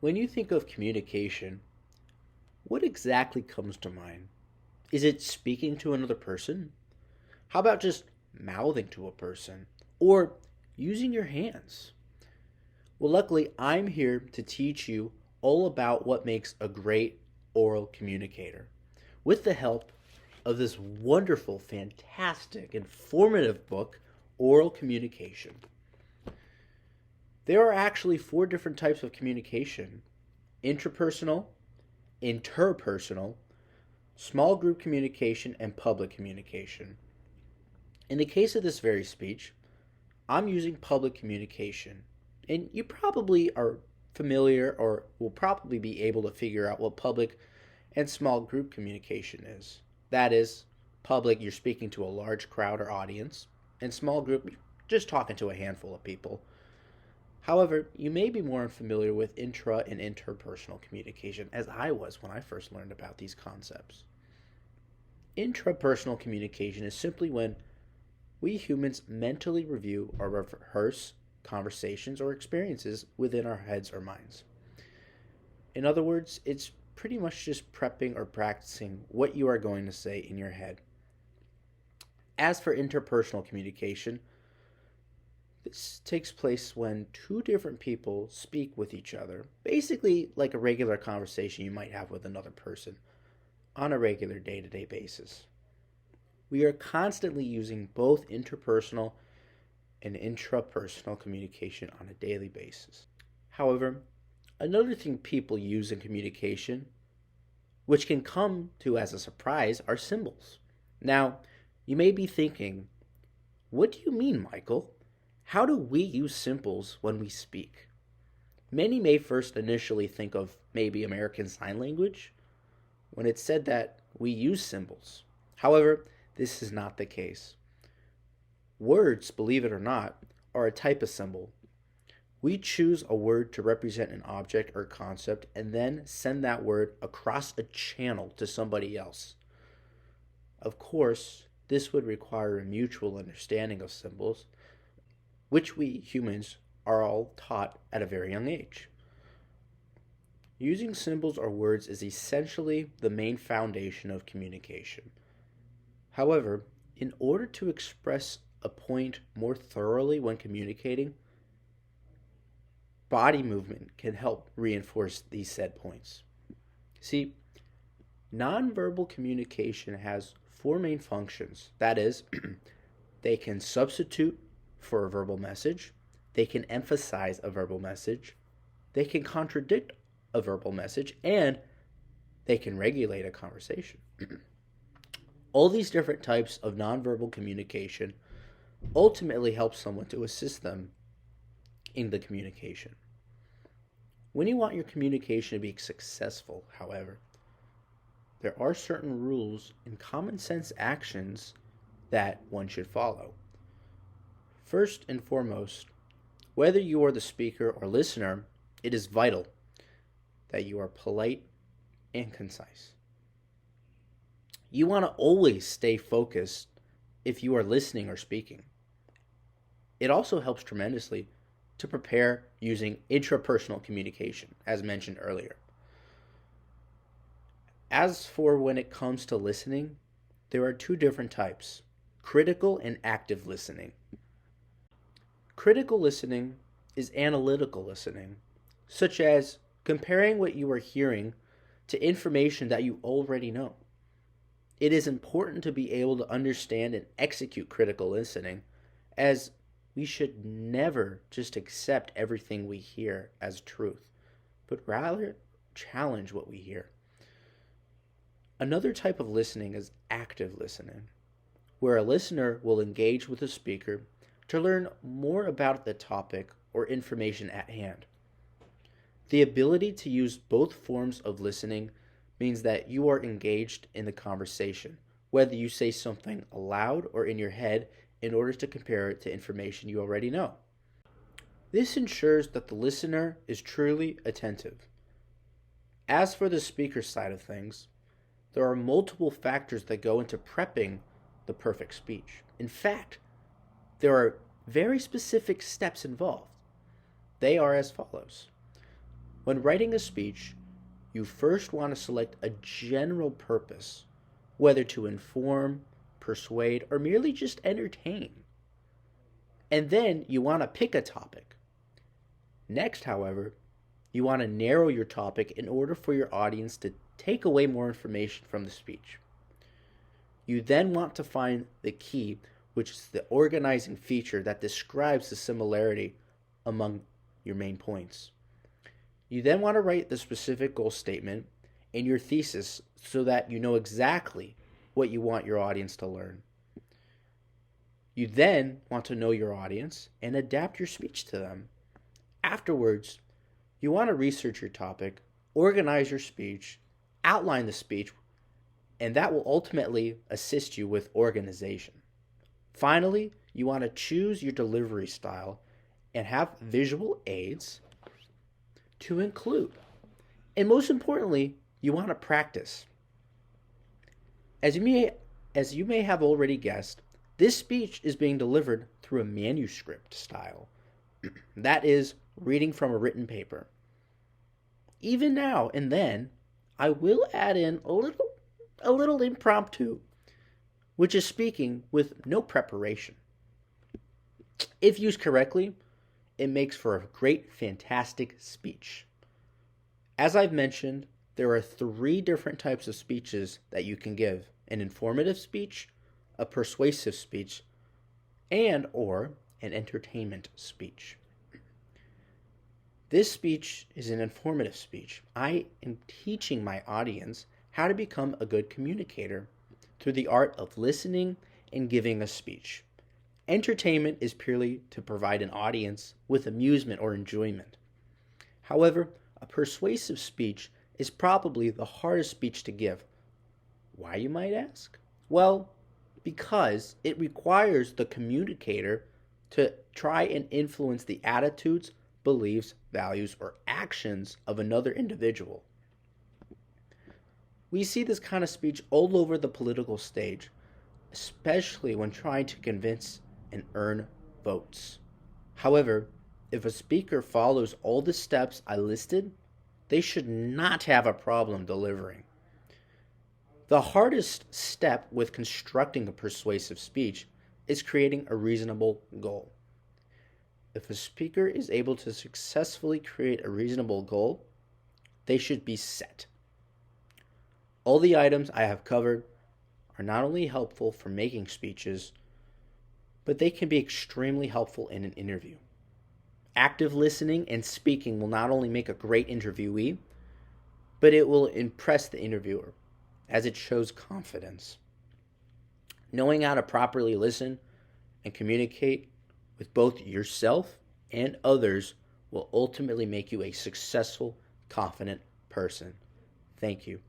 When you think of communication, what exactly comes to mind? Is it speaking to another person? How about just mouthing to a person? Or using your hands? Well, luckily, I'm here to teach you all about what makes a great oral communicator with the help of this wonderful, fantastic, informative book, Oral Communication. There are actually four different types of communication: intrapersonal, interpersonal, small group communication, and public communication. In the case of this very speech, I'm using public communication, and you probably are familiar or will probably be able to figure out what public and small group communication is. That is, public, you're speaking to a large crowd or audience, and small group, you're just talking to a handful of people. However, you may be more familiar with intra and interpersonal communication, as I was when I first learned about these concepts. Intrapersonal communication is simply when we humans mentally review or rehearse conversations or experiences within our heads or minds. In other words, it's pretty much just prepping or practicing what you are going to say in your head. As for interpersonal communication, this takes place when two different people speak with each other, basically like a regular conversation you might have with another person on a regular day to day basis. We are constantly using both interpersonal and intrapersonal communication on a daily basis. However, another thing people use in communication, which can come to as a surprise, are symbols. Now, you may be thinking, what do you mean, Michael? How do we use symbols when we speak? Many may first initially think of maybe American Sign Language when it's said that we use symbols. However, this is not the case. Words, believe it or not, are a type of symbol. We choose a word to represent an object or concept and then send that word across a channel to somebody else. Of course, this would require a mutual understanding of symbols, which we humans are all taught at a very young age. Using symbols or words is essentially the main foundation of communication. However, in order to express a point more thoroughly when communicating, body movement can help reinforce these said points. See, nonverbal communication has four main functions. That is, they can substitute for a verbal message, they can emphasize a verbal message, they can contradict a verbal message, and they can regulate a conversation. All these different types of nonverbal communication ultimately help someone to assist them in the communication. When you want your communication to be successful, however, there are certain rules and common sense actions that one should follow. First and foremost, whether you are the speaker or listener, it is vital that you are polite and concise. You want to always stay focused if you are listening or speaking. It also helps tremendously to prepare using intrapersonal communication, as mentioned earlier. As for when it comes to listening, there are two different types: critical and active listening. Critical listening is analytical listening, such as comparing what you are hearing to information that you already know. It is important to be able to understand and execute critical listening, as we should never just accept everything we hear as truth, but rather challenge what we hear. Another type of listening is active listening, where a listener will engage with the speaker to learn more about the topic or information at hand. The ability to use both forms of listening means that you are engaged in the conversation, whether you say something aloud or in your head, in order to compare it to information you already know. This ensures that the listener is truly attentive. As for the speaker side of things, there are multiple factors that go into prepping the perfect speech. In fact, there are very specific steps involved. They are as follows. When writing a speech, you first want to select a general purpose, whether to inform, persuade, or merely just entertain. And then you want to pick a topic. Next, however, you want to narrow your topic in order for your audience to take away more information from the speech. You then want to find the key, which is the organizing feature that describes the similarity among your main points. You then want to write the specific goal statement in your thesis so that you know exactly what you want your audience to learn. You then want to know your audience and adapt your speech to them. Afterwards, you want to research your topic, organize your speech, outline the speech, and that will ultimately assist you with organization. Finally, you want to choose your delivery style and have visual aids to include. And most importantly, you want to practice. As you may have already guessed, this speech is being delivered through a manuscript style. That is, reading from a written paper. Even now and then, I will add in a little impromptu, which is speaking with no preparation. If used correctly, it makes for a great, fantastic speech. As I've mentioned, there are 3 different types of speeches that you can give: an informative speech, a persuasive speech, and or an entertainment speech. This speech is an informative speech. I am teaching my audience how to become a good communicator through the art of listening and giving a speech. Entertainment is purely to provide an audience with amusement or enjoyment. However, a persuasive speech is probably the hardest speech to give. Why, you might ask? Well, because it requires the communicator to try and influence the attitudes, beliefs, values, or actions of another individual. We see this kind of speech all over the political stage, especially when trying to convince and earn votes. However, if a speaker follows all the steps I listed, they should not have a problem delivering. The hardest step with constructing a persuasive speech is creating a reasonable goal. If a speaker is able to successfully create a reasonable goal, they should be set. All the items I have covered are not only helpful for making speeches, but they can be extremely helpful in an interview. Active listening and speaking will not only make a great interviewee, but it will impress the interviewer as it shows confidence. Knowing how to properly listen and communicate with both yourself and others will ultimately make you a successful, confident person. Thank you.